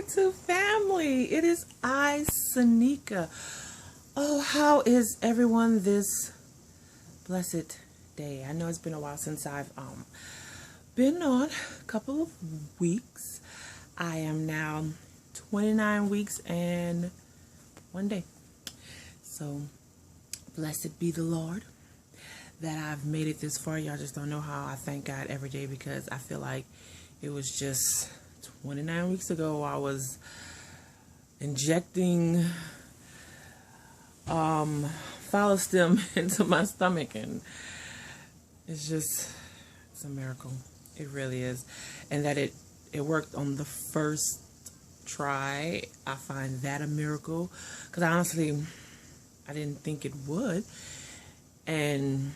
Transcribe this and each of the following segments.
YouTube family. It is I, Sanika. Oh, how is everyone this blessed day? I know it's been a while since I've been on, a couple of weeks. I am now 29 weeks and 1 day. So, blessed be the Lord that I've made it this far. Y'all just don't know how I thank God every day, because I feel like it was just 29 weeks ago I was injecting Follistim into my stomach, and it's a miracle. It really is. And that it worked on the first try, I find that a miracle, because honestly I didn't think it would. And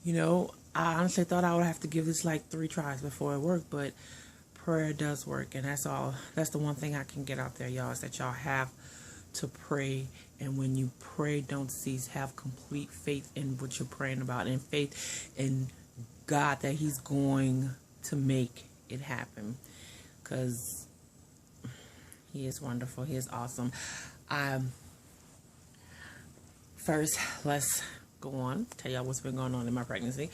you know, I honestly thought I would have to give this like 3 tries before it worked, but prayer does work, and that's all. That's the one thing I can get out there, y'all, is that y'all have to pray. And when you pray, don't cease. Have complete faith in what you're praying about, and faith in God that He's going to make it happen, because He is wonderful. He is awesome. First, let's go on, tell y'all what's been going on in my pregnancy.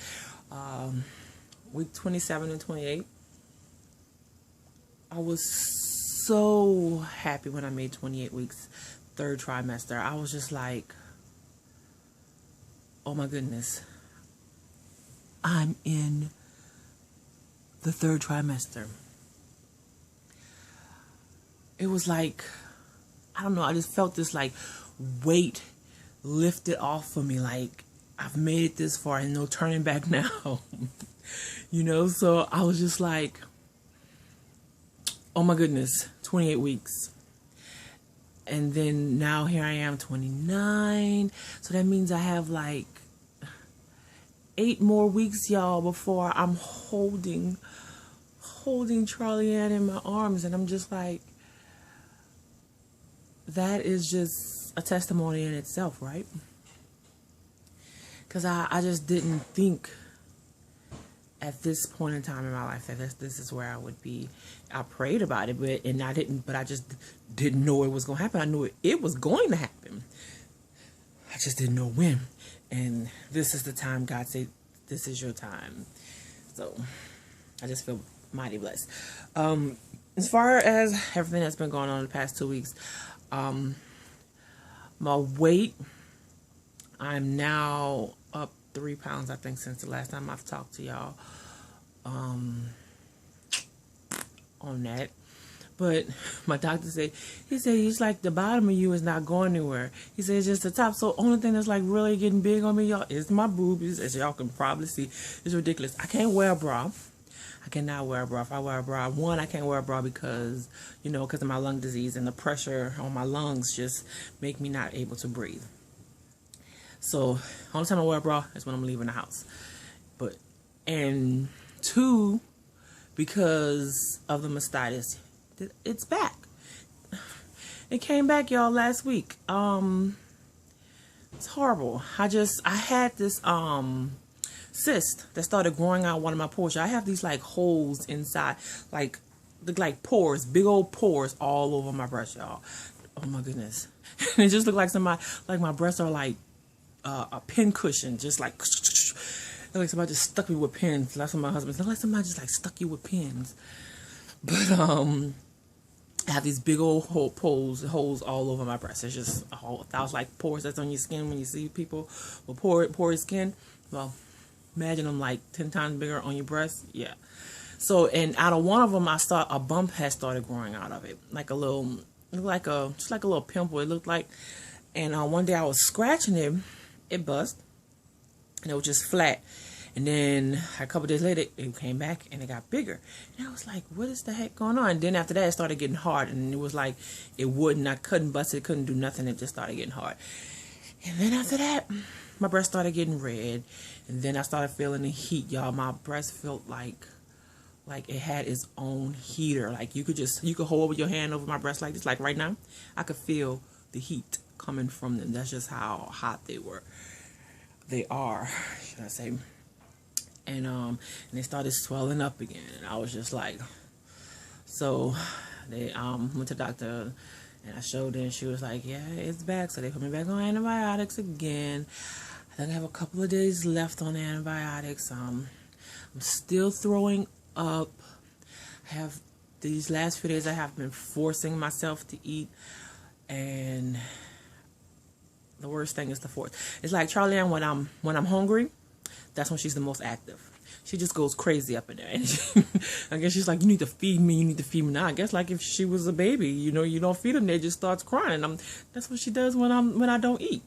Week 27 and 28. I was so happy when I made 28 weeks, 3rd trimester. I was just like, oh my goodness, I'm in the 3rd trimester. It was like, I don't know, I just felt this like weight lifted off of me, like I've made it this far and no turning back now. You know, so I was just like, oh my goodness, 28 weeks. And then now here I am, 29. So that means I have like 8 more weeks, y'all, before I'm holding Charlie Ann in my arms. And I'm just like, that is just a testimony in itself, right? Because I just didn't think at this point in time in my life that this is where I would be. I prayed about it, but I just didn't know it was going to happen. I knew it was going to happen. I just didn't know when. And this is the time God said, this is your time. So I just feel mighty blessed. As far as everything that's been going on in the past 2 weeks, my weight, I'm now up 3 pounds, I think, since the last time I've talked to y'all on that. But my doctor said, it's like the bottom of you is not going anywhere. He said it's just the top. So only thing that's like really getting big on me, y'all, is my boobies. As y'all can probably see, it's ridiculous. I can't wear a bra. I cannot wear a bra. If I wear a bra, I can't wear a bra because, you know, because of my lung disease, and the pressure on my lungs just make me not able to breathe. So, only time I wear a bra is when I'm leaving the house. And 2, because of the mastitis, it's back. It came back, y'all, last week. It's horrible. I had this, cyst that started growing out one of my pores. I have these like holes inside, like pores, big old pores all over my breast, y'all. Oh my goodness. And it just looked like my breasts are like a pin cushion, just like somebody just stuck me with pins. That's what my husband said, like somebody just like stuck you with pins. But I have these big old holes all over my breast. It's just a whole thousand like pores that's on your skin when you see people with porous skin. Well, imagine them like 10 times bigger on your breast. Yeah. So, and out of one of them, a bump has started growing out of it, like a little, just like a little pimple. It looked like. And one day I was scratching it, it bust, and it was just flat. And then a couple days later, it came back and it got bigger. And I was like, what is the heck going on? And then after that, it started getting hard, and it was like I couldn't bust it, couldn't do nothing. It just started getting hard. And then after that, my breast started getting red. And then I started feeling the heat, y'all. My breast felt like it had its own heater. Like you could hold your hand over my breast like this. Like right now, I could feel the heat coming from them. That's just how hot they were. They are, should I say. And they started swelling up again. And I was just like, So they went to the doctor, and I showed her, and she was like, yeah, it's back. So they put me back on antibiotics again. I think I have a couple of days left on antibiotics. I'm still throwing up. I have these last few days I have been forcing myself to eat, and the worst thing is the force. It's like Charlie Ann, when I'm hungry, that's when she's the most active. She just goes crazy up in there. And I guess she's like, you need to feed me, you need to feed me. Now I guess like if she was a baby, you know, you don't feed them, they just starts crying. That's what she does when I don't eat.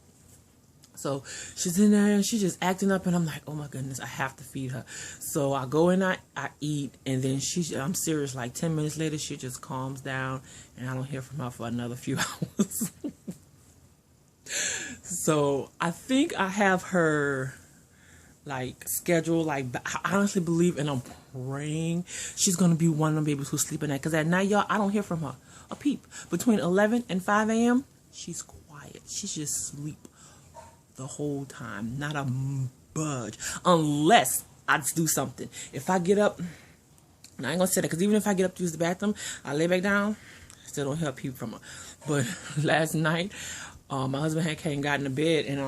So she's in there and she's just acting up, and I'm like, oh my goodness, I have to feed her. So I go and I eat, and then I'm serious, like 10 minutes later, she just calms down, and I don't hear from her for another few hours. So I think I have her like schedule, like I honestly believe, and I'm praying she's gonna be one of them babies who sleep at night, because at night, y'all, I don't hear from her a peep. Between 11 and 5 a.m. she's quiet. She's just sleep the whole time, not a budge, unless I do something. If I get up, and I ain't gonna say that, because even if I get up to use the bathroom, I lay back down, still don't hear a peep from her. But last night, my husband had came, got in the bed, and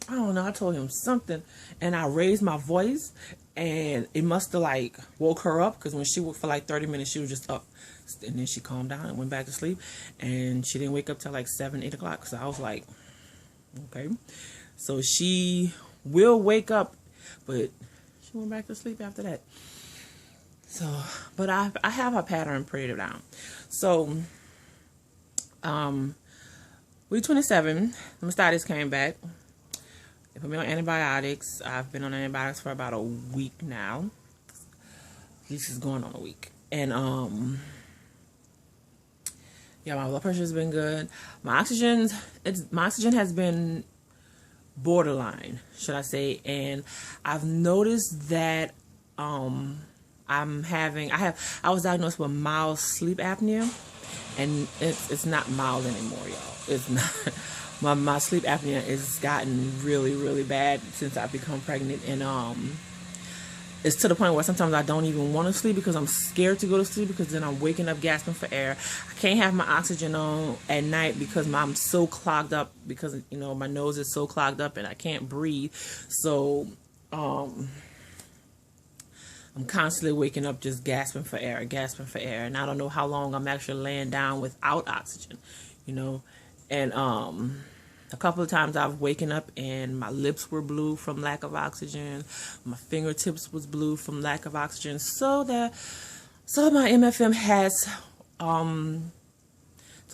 I don't know, I told him something, and I raised my voice, and it must have like woke her up, because when she woke for like 30 minutes, she was just up, and then she calmed down and went back to sleep, and she didn't wake up till like 7, 8 o'clock. So I was like, okay. So she will wake up, but she went back to sleep after that. So, but I have her pattern pretty down. So, week 27, the mastitis came back. They put me on antibiotics. I've been on antibiotics for about a week now. At least it's going on a week. And, yeah, my blood pressure has been good. My oxygen has been borderline, should I say. And I've noticed that, I was diagnosed with mild sleep apnea, and it's not mild anymore, y'all. It's not. My sleep apnea has gotten really, really bad since I've become pregnant, and it's to the point where sometimes I don't even want to sleep because I'm scared to go to sleep, because then I'm waking up gasping for air. I can't have my oxygen on at night because I'm so clogged up, because, you know, my nose is so clogged up and I can't breathe. So I'm constantly waking up just gasping for air, and I don't know how long I'm actually laying down without oxygen, you know. And a couple of times I've waken up and my lips were blue from lack of oxygen, my fingertips was blue from lack of oxygen. So my MFM has told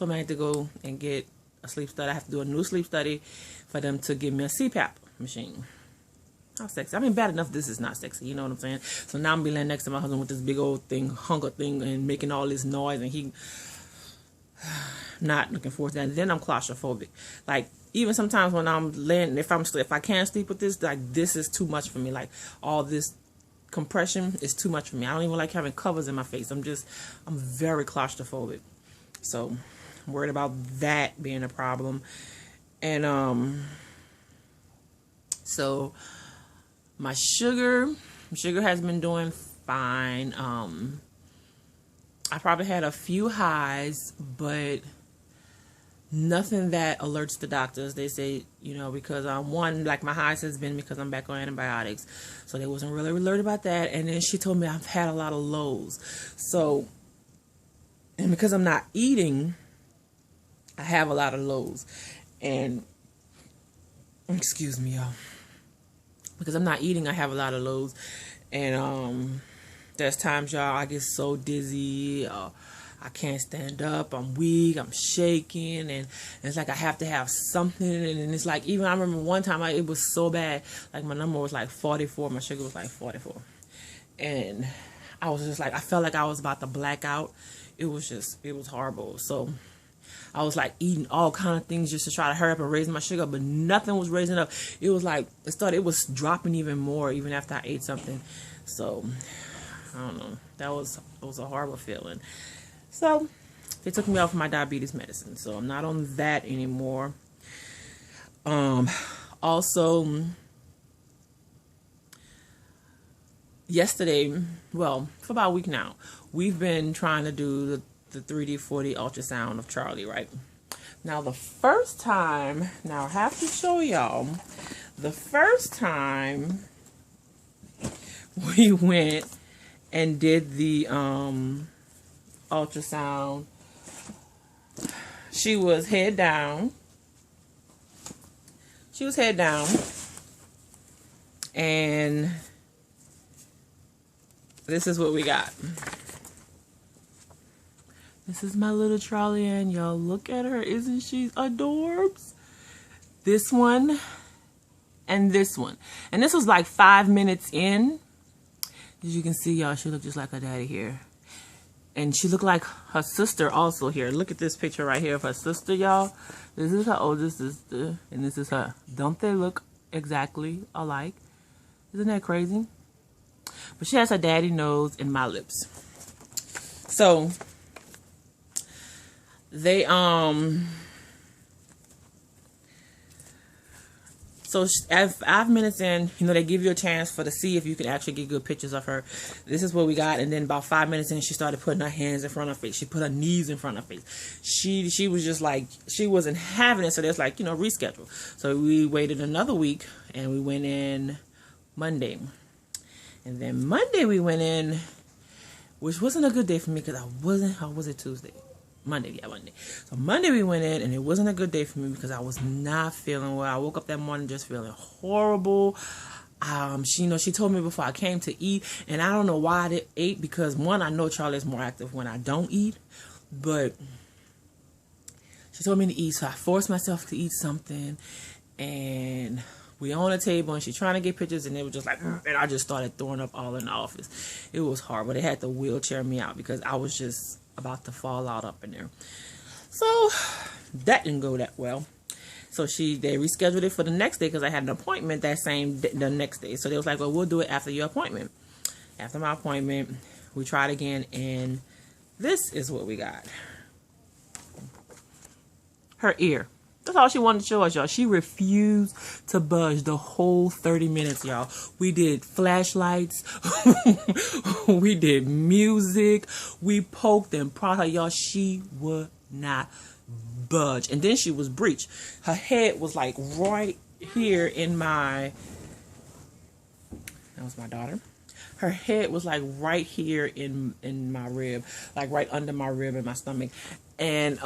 me I had to go and get a sleep study. I have to do a new sleep study for them to give me a CPAP machine. How sexy. I mean, bad enough this is not sexy, you know what I'm saying? So now I'm be laying next to my husband with this big old thing, hunger thing, and making all this noise, and he not looking forward to that. And then I'm claustrophobic. Like, even sometimes when I'm laying, if I can't sleep with this, like, this is too much for me. Like, all this compression is too much for me. I don't even like having covers in my face. I'm very claustrophobic. So I'm worried about that being a problem. And so my sugar has been doing fine. I probably had a few highs, but nothing that alerts the doctors. They say, you know, because one, like, my highs has been because I'm back on antibiotics, so they wasn't really alerted about that. And then she told me I've had a lot of lows. So, and because I'm not eating, I have a lot of lows. And excuse me, y'all. Because I'm not eating, I have a lot of lows. And there's times, y'all, I get so dizzy, I can't stand up, I'm weak, I'm shaking, and it's like I have to have something. And it's like, even I remember one time it was so bad, like my number was like 44, my sugar was like 44, and I was just like, I felt like I was about to black out. It was horrible. So I was like eating all kind of things just to try to hurry up and raise my sugar, but nothing was raising up. It was like, it was dropping even more even after I ate something. So I don't know. It was a horrible feeling. So they took me off my diabetes medicine. So I'm not on that anymore. Also, yesterday, well, for about a week now, we've been trying to do the 3D 4D ultrasound of Charlie, right? Now, the first time, now I have to show y'all, the first time we went and did the ultrasound, she was head down. She was head down. And this is what we got. This is my little Charlie Ann, y'all. Look at her. Isn't she adorbs? This one and this one. And this was like 5 minutes in. As you can see, y'all, she looked just like her daddy here. And she looked like her sister also here. Look at this picture right here of her sister, y'all. This is her oldest sister, and this is her. Don't they look exactly alike? Isn't that crazy? But she has her daddy nose and my lips. So they so at 5 minutes in, you know, they give you a chance to see if you can actually get good pictures of her. This is what we got. And then about 5 minutes in, she started putting her hands in front of her face. She put her knees in front of her face. She was just like, she wasn't having it. So there's like, you know, reschedule. So we waited another week and we went in Monday. And then Monday we went in, which wasn't a good day for me because how was it Tuesday? Monday. So Monday we went in and it wasn't a good day for me because I was not feeling well. I woke up that morning just feeling horrible. She told me before I came to eat, and I don't know why I didn't eat because one, I know Charlie's more active when I don't eat, but she told me to eat, so I forced myself to eat something, and we on the table and she's trying to get pictures and it was just like, and I just started throwing up all in the office. It was horrible. They had to wheelchair me out because I was just about to fall out up in there. So that didn't go that well. So they rescheduled it for the next day because I had an appointment the next day. So they was like, well, we'll do it after your appointment. After my appointment, we tried again, and this is what we got. Her ear. That's all she wanted to show us, y'all. She refused to budge the whole 30 minutes, y'all. We did flashlights. We did music. We poked and prodded her, y'all. She would not budge. And then she was breached. Her head was like right here in my... That was my daughter. Her head was like right here in my rib. Like right under my rib in my stomach. And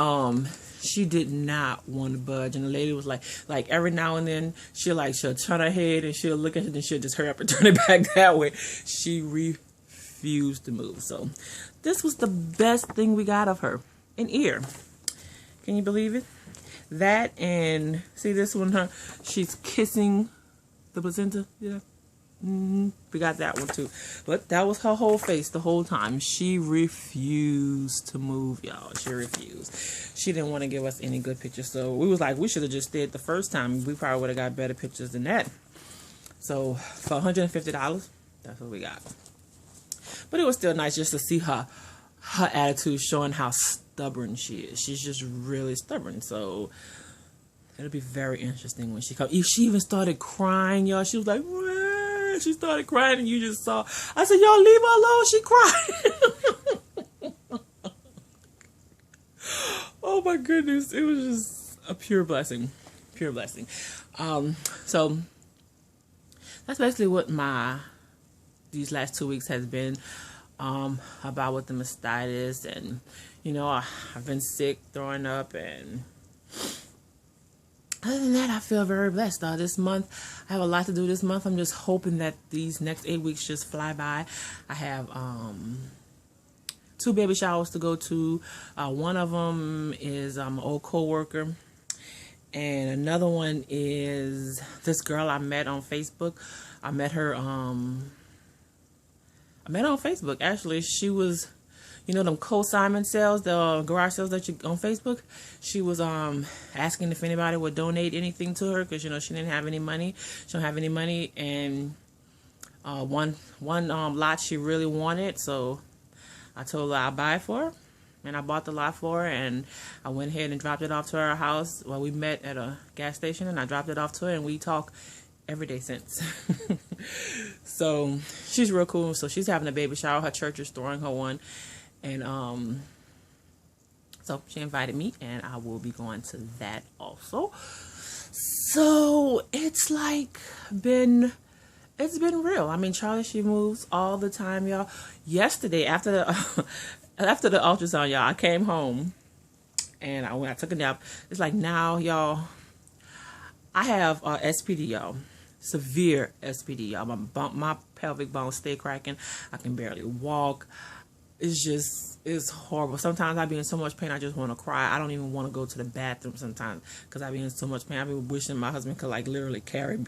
she did not want to budge, and the lady was like every now and then she'll turn her head and she'll look at it and she'll just hurry up and turn it back that way. She refused to move. So this was the best thing we got of her, an ear. Can you believe it? That, and see this one, she's kissing the placenta. Yeah. We got that one too, but that was her whole face the whole time. She refused to move, y'all. She refused. She didn't want to give us any good pictures, so we was like, we should have just did the first time. We probably would have got better pictures than that. So for $150, that's what we got. But it was still nice just to see her attitude, showing how stubborn she is. She's just really stubborn. So it'll be very interesting when she comes. She even started crying, y'all. She was like, "Wah." She started crying, and you just saw. I said, y'all leave her alone. She cried. Oh my goodness. It was just a pure blessing. Pure blessing. So that's basically what these last 2 weeks has been about with the mastitis. And, you know, I've been sick, throwing up, and other than that, I feel very blessed. This month, I have a lot to do this month. I'm just hoping that these next 8 weeks just fly by. I have 2 baby showers to go to. One of them is an old co-worker. And another one is this girl I met on Facebook. I met her on Facebook, actually. She was... You know them consignment sales, the garage sales that you on Facebook? She was asking if anybody would donate anything to her because, you know, she didn't have any money. She don't have any money, and one lot she really wanted, so I told her I'll buy it for her, and I bought the lot for her, and I went ahead and dropped it off to her house. Well, we met at a gas station, and I dropped it off to her, and we talk every day since. So she's real cool. So she's having a baby shower. Her church is throwing her one. And so she invited me, and I will be going to that also. So it's like it's been real. I mean, Charlie, she moves all the time, y'all. Yesterday, after the after the ultrasound, y'all, I came home and I took a nap. It's like now, y'all, I have SPD, y'all. Severe SPD, y'all. My pelvic bones stay cracking. I can barely walk. It's horrible. Sometimes I be in so much pain I just want to cry. I don't even want to go to the bathroom sometimes because I be in so much pain. I be wishing my husband could like literally carry me.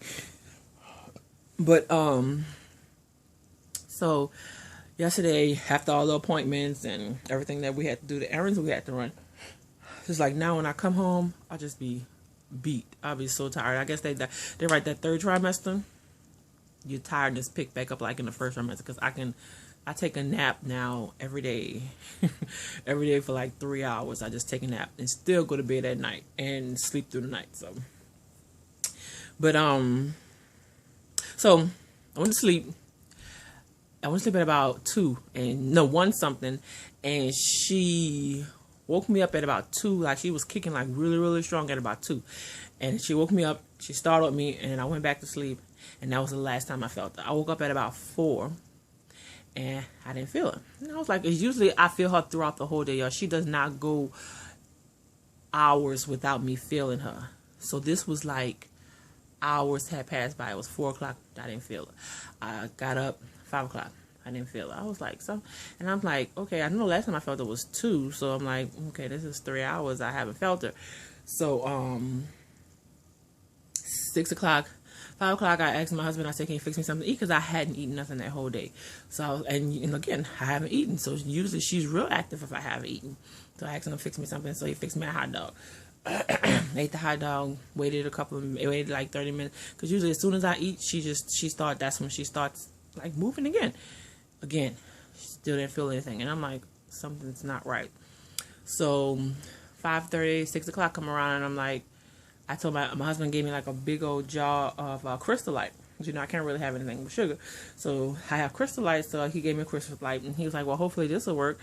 But so yesterday, after all the appointments and everything that we had to do, the errands we had to run, it's like now when I come home, I'll just be beat. I'll be so tired. I guess they write that third trimester, your tiredness pick back up like in the first trimester, because I take a nap now every day. Every day for like 3 hours. I just take a nap and still go to bed at night and sleep through the night. But so I went to sleep. I went to sleep at about 1 something, and she woke me up at about 2. Like she was kicking like really, really strong at about 2. And she woke me up, she startled me, and I went back to sleep, and that was the last time I felt it. I woke up at about 4. And I didn't feel it. And I was like, usually I feel her throughout the whole day, y'all. She does not go hours without me feeling her. So this was like hours had passed by. It was 4 o'clock. I didn't feel it. I got up 5 o'clock. I didn't feel it. I was like, and I'm like, okay, I know last time I felt it was 2. So I'm like, okay, this is 3 hours. I haven't felt her. So 6 o'clock. 5 o'clock, I asked my husband, I said, can you fix me something to eat? Because I hadn't eaten nothing that whole day. So, and again, I haven't eaten. So usually she's real active if I haven't eaten. So I asked him to fix me something. So he fixed me a hot dog. Ate the hot dog, waited like 30 minutes. Because usually as soon as I eat, that's when she starts like moving again. Again, she still didn't feel anything. And I'm like, something's not right. So 5:30, 6 o'clock come around, and I'm like, I told my husband gave me like a big old jar of Crystal Light. You know, I can't really have anything with sugar. So I have Crystal Light, so he gave me a Crystal Light, and he was like, well, hopefully this will work.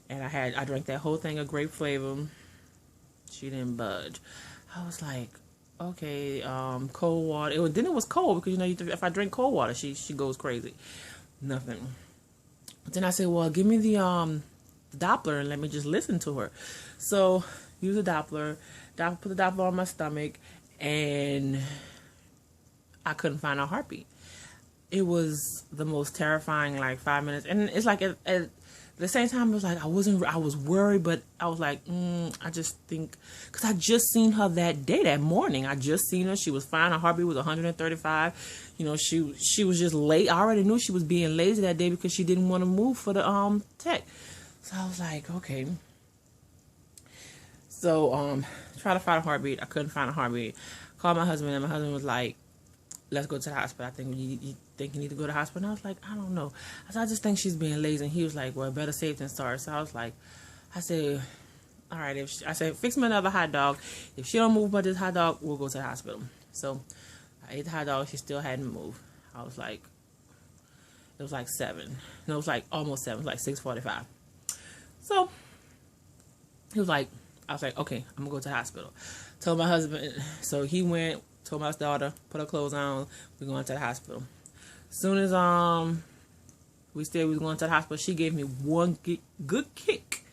And I drank that whole thing of grape flavor. She didn't budge. I was like, okay, cold water. Then it was cold because, you know, if I drink cold water, she goes crazy. Nothing. But then I said, well, give me the Doppler and let me just listen to her. So use the Doppler. Put the Doppler on my stomach, and I couldn't find a heartbeat. It was the most terrifying, like 5 minutes. And it's like at the same time, it was like I was worried, but I was like, I just think, because I just seen her that morning. I just seen her. She was fine. Her heartbeat was 135. You know, she was just late. I already knew she was being lazy that day because she didn't want to move for the tech. So I was like, okay. So, try to find a heartbeat. I couldn't find a heartbeat. Called my husband, and my husband was like, let's go to the hospital. I think you think you need to go to the hospital. And I was like, I don't know. I just think she's being lazy. And he was like, well, better safe than sorry. So I said, all right. I said, fix me another hot dog. If she don't move by this hot dog, we'll go to the hospital. So I ate the hot dog. She still hadn't moved. I was like, it was like 7. No, it was like almost 7. It was like 6:45. So he was like, I was like, okay, I'm going to go to the hospital. Told my husband, so he went, told my daughter, put her clothes on, we're going to the hospital. As soon as we said we was going to the hospital, she gave me one good kick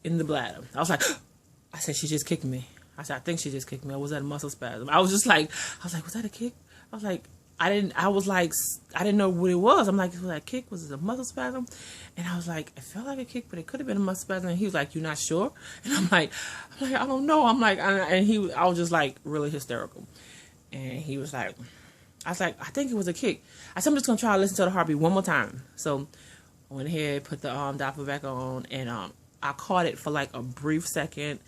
in the bladder. I was like, I said, she just kicked me. I said, I think she just kicked me. Or was that a muscle spasm? I was like, was that a kick? I was like, I didn't know what it was. I'm like, was that a kick? Was it a muscle spasm? And I was like, it felt like a kick, but it could have been a muscle spasm. And he was like, you're not sure? And I'm like, I don't know. I was just like really hysterical. And he was like, I was like, I think it was a kick. I said, I'm just going to try to listen to the heartbeat one more time. So I went ahead, put the Doppler back on, and I caught it for like a brief second.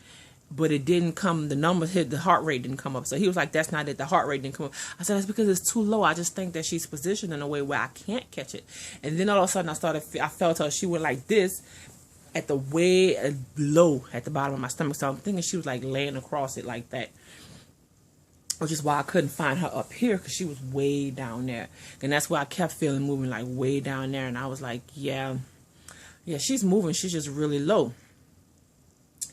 But it didn't come, the numbers hit, the heart rate didn't come up. So he was like, that's not it, the heart rate didn't come up. I said, that's because it's too low. I just think that she's positioned in a way where I can't catch it. And then all of a sudden I felt her, she went like this at the way low at the bottom of my stomach. So I'm thinking she was like laying across it like that. which is why I couldn't find her up here because she was way down there. And that's why I kept feeling moving like way down there. And I was like, yeah, she's moving. She's just really low.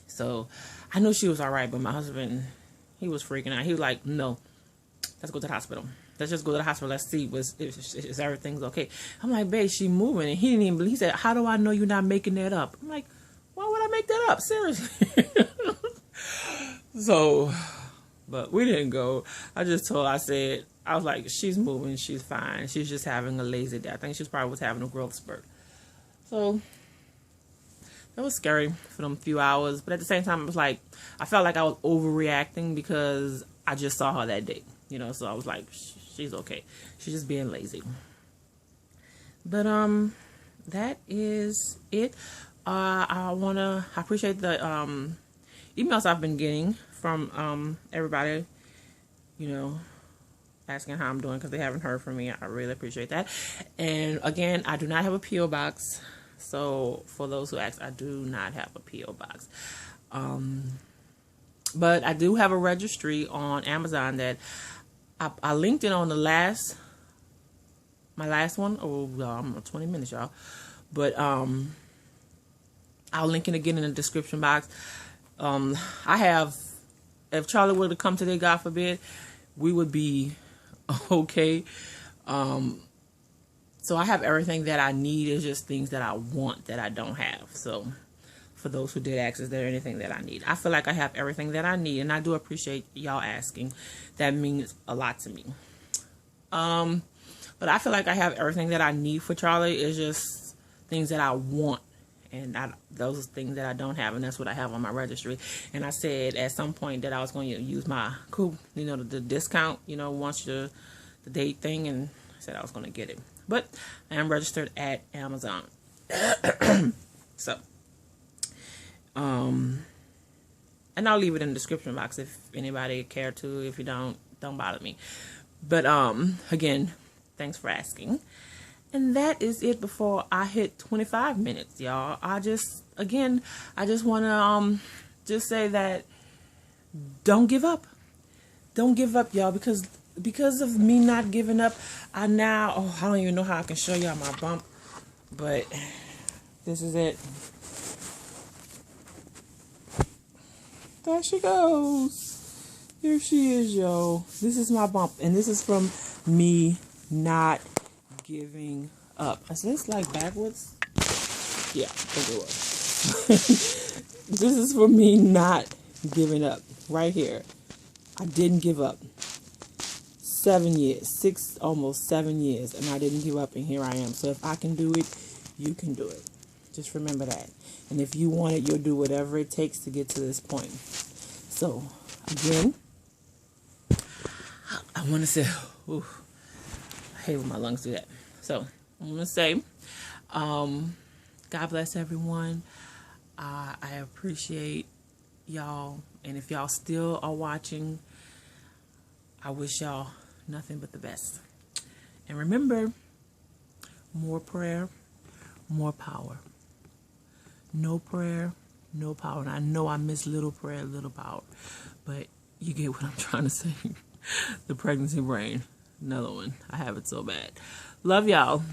So I knew she was all right, but my husband, he was freaking out. He was like, no, let's go to the hospital. Let's just go to the hospital. Let's see if everything's okay. I'm like, babe, she's moving. And he didn't even believe. He said, how do I know you're not making that up? I'm like, why would I make that up? Seriously. So, but we didn't go. I was like, she's moving. She's fine. She's just having a lazy day. I think she probably was having a growth spurt. So that was scary for them few hours. But at the same time, it was like, I felt like I was overreacting because I just saw her that day. You know, so I was like, she's okay. She's just being lazy. But that is it. I appreciate the emails I've been getting from everybody, you know, asking how I'm doing because they haven't heard from me. I really appreciate that. And again, I do not have a P.O. box. So for those who ask, I do not have a P.O. box. But I do have a registry on Amazon that I linked it on my last one. Oh, I'm on 20 minutes, y'all. But I'll link it again in the description box. If Charlie were to come today, God forbid, we would be okay. So I have everything that I need. It's just things that I want that I don't have. So for those who did ask, is there anything that I need? I feel like I have everything that I need, and I do appreciate y'all asking. That means a lot to me. But I feel like I have everything that I need for Charlie. It's just things that I want, and those are things that I don't have, and that's what I have on my registry. And I said at some point that I was going to use my coupon, you know, the discount, you know, once the date thing, and I said I was going to get it. But I am registered at Amazon. So, and I'll leave it in the description box if anybody care to. If you don't bother me. But again, thanks for asking. And that is it before I hit 25 minutes, y'all. I just want to just say that don't give up. Don't give up, y'all, because of me not giving up, I don't even know how I can show y'all my bump, but this is it. There she goes. Here she is, yo. This is my bump, and this is from me not giving up. Is this like backwards? Yeah, I think it was. This is for me not giving up. Right here. I didn't give up. 7 years, almost 7 years, and I didn't give up, and here I am. So if I can do it, you can do it. Just remember that. And if you want it, you'll do whatever it takes to get to this point. So, again, I want to say, I hate when my lungs do that. So, I'm going to say, God bless everyone. I appreciate y'all. And if y'all still are watching, I wish y'all nothing but the best. And remember, more prayer, more power. No prayer, no power. And I know I miss little prayer, little power. But you get what I'm trying to say. The pregnancy brain. Another one. I have it so bad. Love y'all.